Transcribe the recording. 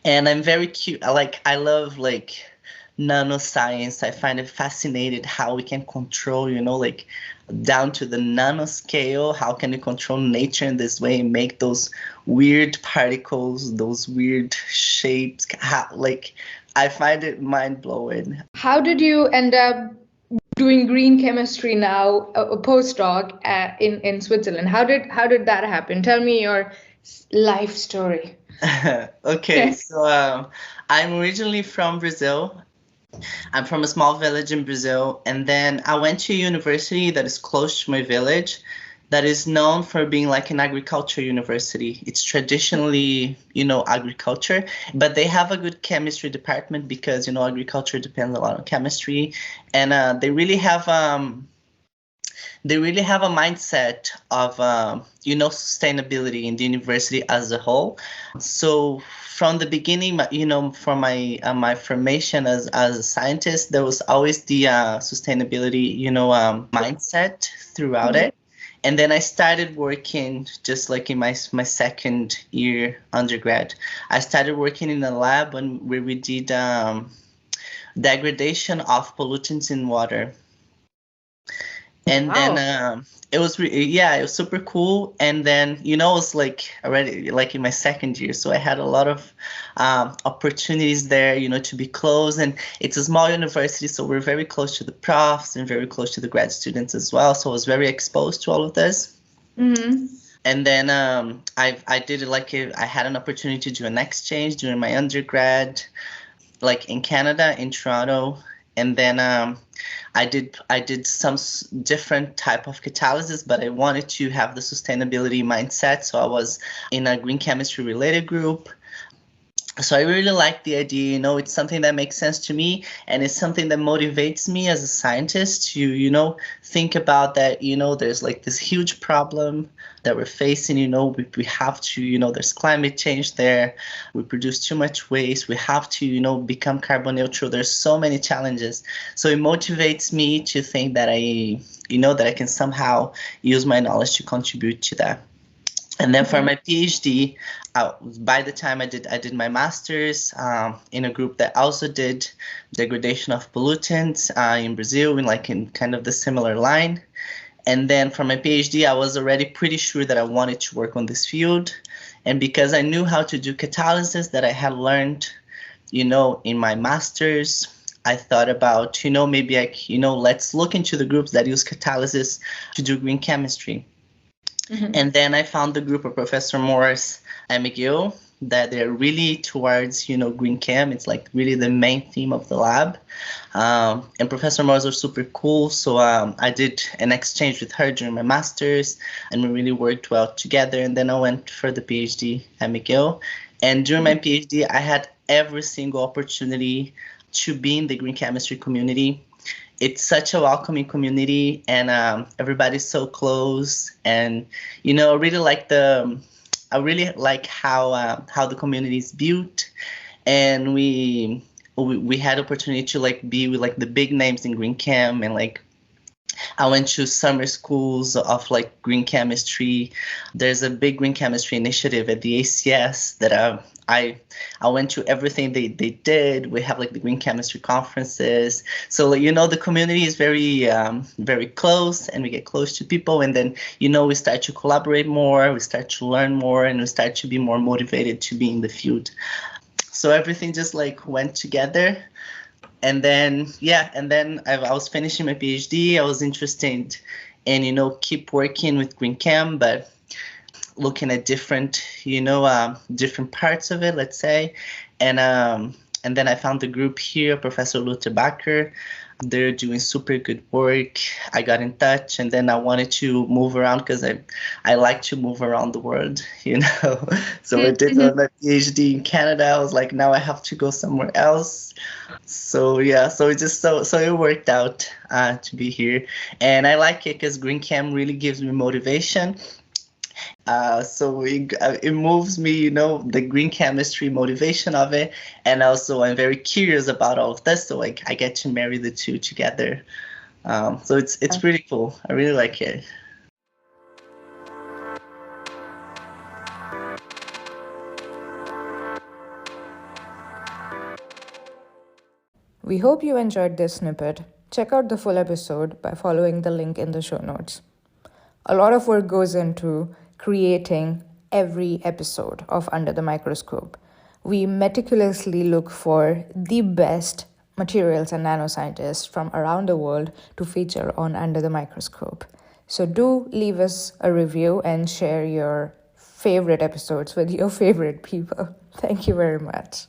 And I'm very cute. I love like nanoscience. I find it fascinating how we can control, like down to the nanoscale. How can we control nature in this way and make those weird particles, those weird shapes? I find it mind blowing. How did you end up doing green chemistry now, a postdoc in Switzerland? How did that happen? Tell me your life story. Okay, so I'm originally from Brazil. I'm from a small village in Brazil, and then I went to a university that is close to my village that is known for being like an agriculture university. It's traditionally, agriculture, but they have a good chemistry department because, agriculture depends a lot on chemistry, and they really have a mindset of sustainability in the university as a whole. So from the beginning, for my formation as a scientist, there was always the sustainability mindset throughout it. And then I started working just like in my second year undergrad. I started working in a lab where we did degradation of pollutants in water. And then it was super cool. And then it was like already like in my second year, so I had a lot of opportunities there, to be close. And it's a small university, so we're very close to the profs and very close to the grad students as well. So I was very exposed to all of this. And then I did it I had an opportunity to do an exchange during my undergrad, like in Canada, in Toronto. And then I did some different type of catalysis, but I wanted to have the sustainability mindset. So I was in a green chemistry related group. So I really like the idea, it's something that makes sense to me, and it's something that motivates me as a scientist to, think about that, there's like this huge problem that we're facing, we have to, there's climate change there, we produce too much waste, we have to, become carbon neutral. There's so many challenges. So it motivates me to think that that I can somehow use my knowledge to contribute to that. And then for my PhD, by the time I did my master's in a group that also did degradation of pollutants in Brazil, in kind of the similar line. And then for my PhD, I was already pretty sure that I wanted to work on this field. And because I knew how to do catalysis that I had learned, in my master's, I thought about, maybe let's look into the groups that use catalysis to do green chemistry. And then I found the group of Professor Morris and McGill that they're really towards, green chem. It's like really the main theme of the lab. And Professor Morris was super cool. So I did an exchange with her during my master's, and we really worked well together. And then I went for the PhD at McGill. And during my PhD, I had every single opportunity to be in the green chemistry community. It's such a welcoming community, and everybody's so close. And I really like how the community is built, and we had opportunity to be with the big names in green chem, and I went to summer schools of green chemistry. There's a big green chemistry initiative at the ACS that I went to everything they did. We have the green chemistry conferences. So the community is very very close, and we get close to people, and then we start to collaborate more, we start to learn more, and we start to be more motivated to be in the field. So everything just went together. And then I was finishing my PhD. I was interested in keep working with green chem, but looking at different different parts of it, let's say. And then I found the group here, Professor Luther Bacher. They're doing super good work. I got in touch, and then I wanted to move around because I like to move around the world, So I did my PhD in Canada. I was like, now I have to go somewhere else. So yeah, so it worked out to be here, and I like it because green chem really gives me motivation. So it moves me, the green chemistry motivation of it, and also I'm very curious about all of this. So I get to marry the two together. So it's pretty cool. I really like it. We hope you enjoyed this snippet. Check out the full episode by following the link in the show notes. A lot of work goes into creating every episode of Under the Microscope. We meticulously look for the best materials and nanoscientists from around the world to feature on Under the Microscope. So do leave us a review and share your favorite episodes with your favorite people. Thank you very much.